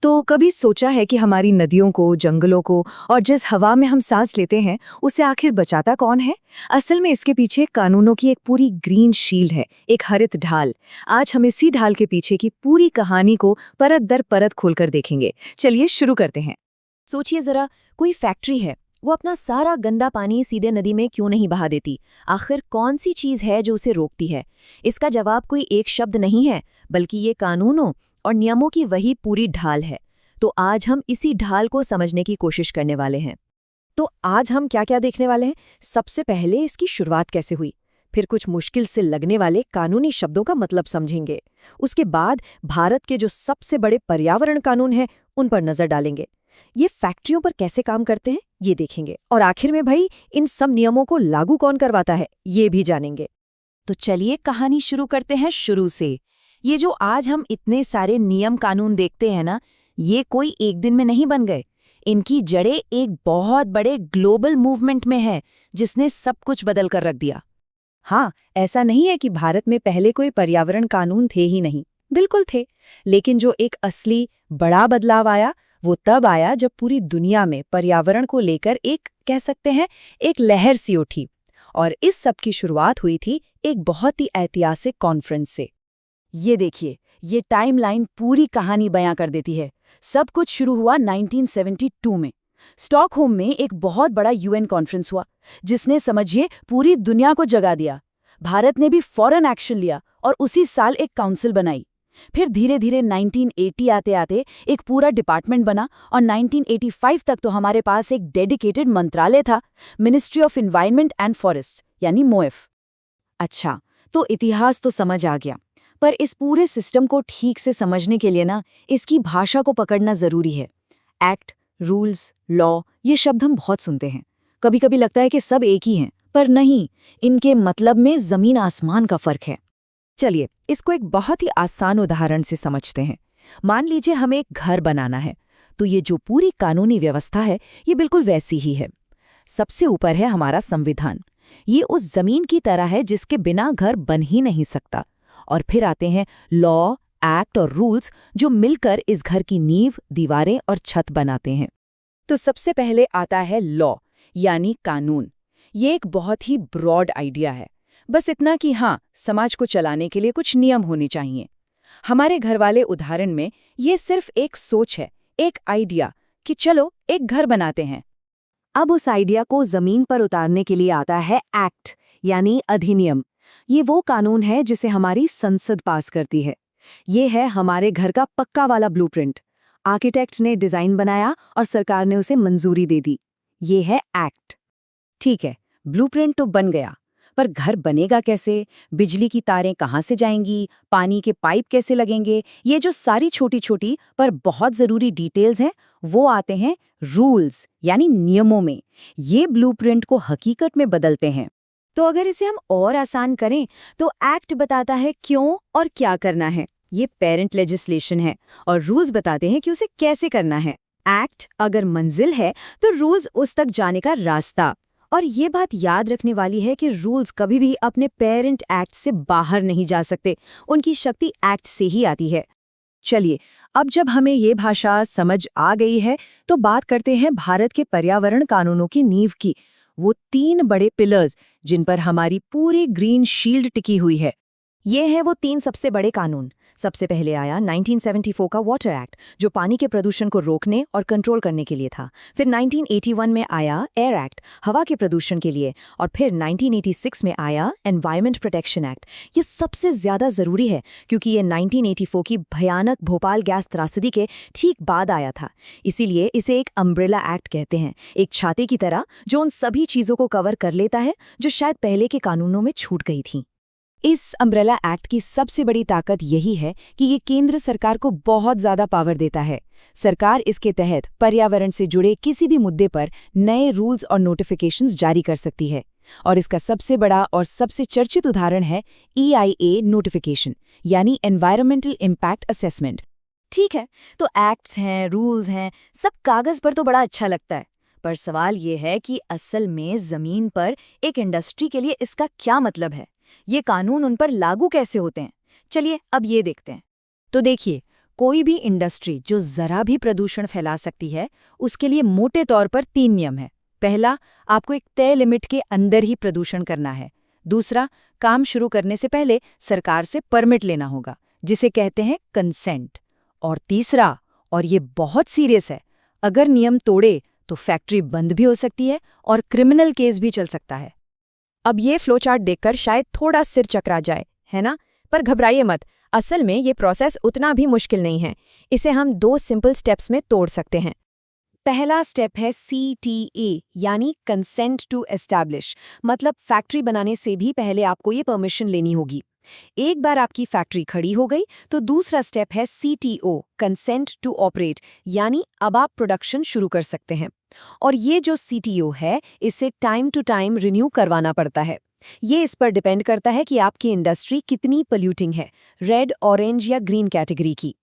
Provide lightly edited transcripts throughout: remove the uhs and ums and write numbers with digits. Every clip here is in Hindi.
तो कभी सोचा है कि हमारी नदियों को, जंगलों को और जिस हवा में हम सांस लेते हैं, उसे आखिर बचाता कौन है? असल में इसके पीछे कानूनों की एक पूरी ग्रीन शील्ड है, एक हरित ढाल। आज हम इसी ढाल के पीछे की पूरी कहानी को परत दर परत खोलकर देखेंगे। चलिए शुरू करते हैं। सोचिए जरा, कोई फैक्ट्री है, वो अपना सारा गंदा पानी सीधे नदी में क्यों नहीं बहा देती? आखिर कौन सी चीज है जो उसे रोकती है? इसका जवाब कोई एक शब्द नहीं है, बल्कि ये कानूनों और नियमों की वही पूरी ढाल है। तो आज हम इसी ढाल को समझने की कोशिश करने वाले हैं। तो आज हम क्या क्या देखने वाले हैं? सबसे पहले इसकी शुरुआत कैसे हुई, फिर कुछ मुश्किल से लगने वाले कानूनी शब्दों का मतलब समझेंगे। उसके बाद भारत के जो सबसे बड़े पर्यावरण कानून हैं, उन पर नजर डालेंगे। ये फैक्ट्रियों पर कैसे काम करते हैं, ये देखेंगे। और आखिर में भाई, इन सब नियमों को लागू कौन करवाता है, ये भी जानेंगे। तो चलिए कहानी शुरू करते हैं शुरू से। ये जो आज हम इतने सारे नियम कानून देखते हैं ना, ये कोई एक दिन में नहीं बन गए। इनकी जड़ें एक बहुत बड़े ग्लोबल मूवमेंट में है, जिसने सब कुछ बदल कर रख दिया। हाँ, ऐसा नहीं है कि भारत में पहले कोई पर्यावरण कानून थे ही नहीं, बिल्कुल थे। लेकिन जो एक असली बड़ा बदलाव आया, वो तब आया जब पूरी दुनिया में पर्यावरण को लेकर एक, कह सकते हैं, एक लहर सी उठी। और इस सब की शुरुआत हुई थी एक बहुत ही ऐतिहासिक कॉन्फ्रेंस से। ये देखिए, ये टाइमलाइन पूरी कहानी बयां कर देती है। सब कुछ शुरू हुआ 1972 में। स्टॉकहोम में एक बहुत बड़ा यूएन कॉन्फ्रेंस हुआ, जिसने, समझिए, पूरी दुनिया को जगा दिया। भारत ने भी फौरन एक्शन लिया और उसी साल एक काउंसिल बनाई। फिर धीरे धीरे 1980 आते आते एक पूरा डिपार्टमेंट बना और 1985 तक तो हमारे पास एक डेडिकेटेड मंत्रालय था, ministry of environment and forest, यानी मोएफ। अच्छा, तो इतिहास तो समझ आ गया, पर इस पूरे सिस्टम को ठीक से समझने के लिए ना, इसकी भाषा को पकड़ना जरूरी है। एक्ट, रूल्स, लॉ, ये शब्द हम बहुत सुनते हैं। कभी कभी लगता है कि सब एक ही हैं, पर नहीं, इनके मतलब में जमीन आसमान का फर्क है। चलिए, इसको एक बहुत ही आसान उदाहरण से समझते हैं। मान लीजिए हमें एक घर बनाना है, तो ये जो पूरी कानूनी व्यवस्था है, ये बिल्कुल वैसी ही है। सबसे ऊपर है हमारा संविधान। ये उस जमीन की तरह है जिसके बिना घर बन ही नहीं सकता। और फिर आते हैं लॉ, एक्ट और रूल्स, जो मिलकर इस घर की नींव, दीवारें और छत बनाते हैं। तो सबसे पहले आता है लॉ, यानी कानून। ये एक बहुत ही ब्रॉड आइडिया है, बस इतना कि हाँ, समाज को चलाने के लिए कुछ नियम होने चाहिए। हमारे घर वाले उदाहरण में ये सिर्फ एक सोच है, एक आइडिया कि चलो एक घर बनाते हैं। अब उस आइडिया को जमीन पर उतारने के लिए आता है एक्ट, यानी अधिनियम। ये वो कानून है जिसे हमारी संसद पास करती है। ये है हमारे घर का पक्का वाला ब्लूप्रिंट। आर्किटेक्ट ने डिजाइन बनाया और सरकार ने उसे मंजूरी दे दी। ये है एक्ट। ठीक है, ब्लूप्रिंट तो बन गया, पर घर बनेगा कैसे? बिजली की तारें कहाँ से जाएंगी? पानी के पाइप कैसे लगेंगे? ये जो सारी छोटी छोटी पर बहुत जरूरी डिटेल्स हैं, वो आते हैं रूल्स, यानी नियमों में। ये ब्लूप्रिंट को हकीकत में बदलते हैं। तो अगर इसे हम और आसान करें, तो एक्ट बताता है क्यों और क्या करना है, ये पेरेंट लेजिस्लेशन है, और रूल्स बताते हैं कि उसे कैसे करना है। एक्ट अगर मंजिल है, तो रूल्स उस तक जाने का रास्ता। और ये बात याद रखने वाली है कि रूल्स कभी भी अपने पेरेंट एक्ट से बाहर नहीं जा सकते, उनकी शक्ति एक्ट से ही आती है। चलिए, अब जब हमें ये भाषा समझ आ गई है, तो बात करते हैं भारत के पर्यावरण कानूनों की नींव की। वो 3 बड़े पिलर्स जिन पर हमारी पूरी ग्रीन शील्ड टिकी हुई है। ये हैं वो 3 सबसे बड़े कानून। सबसे पहले आया 1974 का वाटर एक्ट, जो पानी के प्रदूषण को रोकने और कंट्रोल करने के लिए था। फिर 1981 में आया एयर एक्ट, हवा के प्रदूषण के लिए। और फिर 1986 में आया एनवायरमेंट प्रोटेक्शन एक्ट। ये सबसे ज्यादा जरूरी है, क्योंकि ये 1984 की भयानक भोपाल गैस त्रासदी के ठीक बाद आया था। इसीलिए इसे एक अम्ब्रेला एक्ट कहते हैं, एक छाते की तरह जो उन सभी चीजों को कवर कर लेता है जो शायद पहले के कानूनों में छूट गई थी। इस अम्ब्रेला एक्ट की सबसे बड़ी ताकत यही है कि ये केंद्र सरकार को बहुत ज्यादा पावर देता है। सरकार इसके तहत पर्यावरण से जुड़े किसी भी मुद्दे पर नए रूल्स और नोटिफिकेशंस जारी कर सकती है। और इसका सबसे बड़ा और सबसे चर्चित उदाहरण है EIA नोटिफिकेशन, यानी एनवायरमेंटल इम्पैक्ट असेसमेंट। ठीक है, तो एक्ट्स हैं, रूल्स हैं, सब कागज पर तो बड़ा अच्छा लगता है, पर सवाल ये है कि असल में जमीन पर एक इंडस्ट्री के लिए इसका क्या मतलब है? ये कानून उन पर लागू कैसे होते हैं? चलिए अब ये देखते हैं। तो देखिए, कोई भी इंडस्ट्री जो जरा भी प्रदूषण फैला सकती है, उसके लिए मोटे तौर पर 3 नियम हैं। पहला, आपको एक तय लिमिट के अंदर ही प्रदूषण करना है। दूसरा, काम शुरू करने से पहले सरकार से परमिट लेना होगा, जिसे कहते हैं कंसेंट। और तीसरा, और ये बहुत सीरियस है, अगर नियम तोड़े तो फैक्ट्री बंद भी हो सकती है और क्रिमिनल केस भी चल सकता है। अब ये फ्लोचार्ट देखकर शायद थोड़ा सिर चकरा जाए, है ना? पर घबराइए मत, असल में ये प्रोसेस उतना भी मुश्किल नहीं है। इसे हम 2 सिंपल स्टेप्स में तोड़ सकते हैं। पहला स्टेप है CTA, यानी कंसेंट टू एस्टैब्लिश। मतलब फैक्ट्री बनाने से भी पहले आपको ये परमिशन लेनी होगी। एक बार आपकी फैक्ट्री खड़ी हो गई तो दूसरा स्टेप है CTO, कंसेंट टू ऑपरेट, यानी अब आप प्रोडक्शन शुरू कर सकते हैं। और ये जो CTO है, इसे टाइम टू टाइम रिन्यू करवाना पड़ता है। ये इस पर डिपेंड करता है कि आपकी इंडस्ट्री कितनी पोल्यूटिंग है, रेड, ऑरेंज या ग्रीन कैटेगरी की।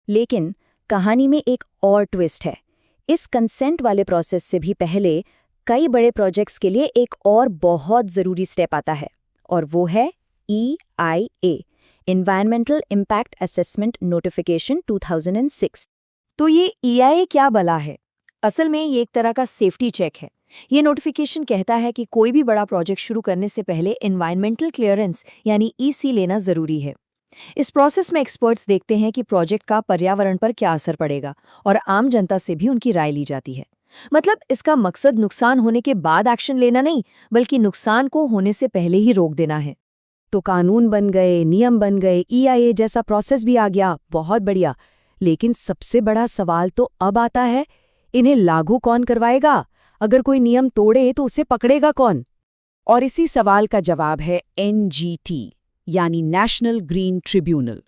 लेकिन कहानी में एक और ट्विस्ट है। इस कंसेंट वाले प्रोसेस से भी पहले कई बड़े प्रोजेक्ट्स के लिए एक और बहुत ज़रूरी स्टेप आता है, और वो है EIA, environmental impact assessment notification 2006। तो ये EIA क्या भला है? असल में ये एक तरह का सेफ्टी चेक है। ये नोटिफिकेशन कहता है कि कोई भी बड़ा प्रोजेक्ट शुरू करने से पहले एनवायरमेंटल क्लियरेंस यानी EC लेना ज़रूरी है। इस प्रोसेस में एक्सपर्ट्स देखते हैं कि प्रोजेक्ट का पर्यावरण पर क्या असर पड़ेगा, और आम जनता से भी उनकी राय ली जाती है। मतलब इसका मकसद नुकसान होने के बाद एक्शन लेना नहीं, बल्कि नुकसान को होने से पहले ही रोक देना है। तो कानून बन गए, नियम बन गए, EIA जैसा प्रोसेस भी आ गया, बहुत बढ़िया। लेकिन सबसे बड़ा सवाल तो अब आता है, इन्हें लागू कौन करवाएगा? अगर कोई नियम तोड़े तो उसे पकड़ेगा कौन? और इसी सवाल का जवाब है NGT, यानी नेशनल ग्रीन ट्रिब्यूनल।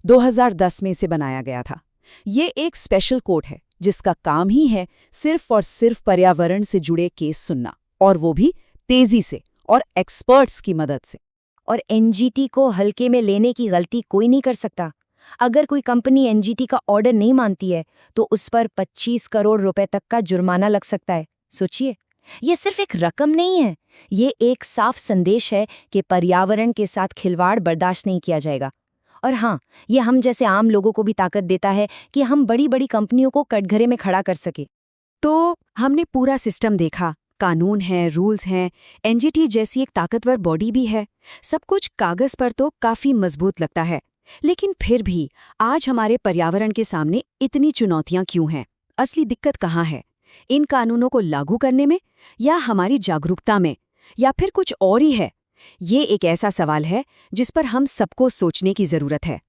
2010 में इसे बनाया गया था। ये एक स्पेशल कोर्ट है जिसका काम ही है सिर्फ और सिर्फ पर्यावरण से जुड़े केस सुनना, और वो भी तेजी से और एक्सपर्ट्स की मदद से। और NGT को हल्के में लेने की गलती कोई नहीं कर सकता। अगर कोई कंपनी NGT का ऑर्डर नहीं मानती है तो उस पर 25 करोड़ रुपए तक का जुर्माना लग सकता है। सोचिए, ये सिर्फ एक रकम नहीं है, ये एक साफ संदेश है कि पर्यावरण के साथ खिलवाड़ बर्दाश्त नहीं किया जाएगा। और हाँ, ये हम जैसे आम लोगों को भी ताकत देता है कि हम बड़ी बड़ी कंपनियों को कटघरे में खड़ा कर सके। तो हमने पूरा सिस्टम देखा, कानून है, रूल्स हैं, NGT जैसी एक ताकतवर बॉडी भी है। सब कुछ कागज पर तो काफी मजबूत लगता है, लेकिन फिर भी आज हमारे पर्यावरण के सामने इतनी चुनौतियां क्यों हैं? असली दिक्कत कहाँ है? इन कानूनों को लागू करने में, या हमारी जागरूकता में, या फिर कुछ और ही है? ये एक ऐसा सवाल है जिस पर हम सबको सोचने की जरूरत है।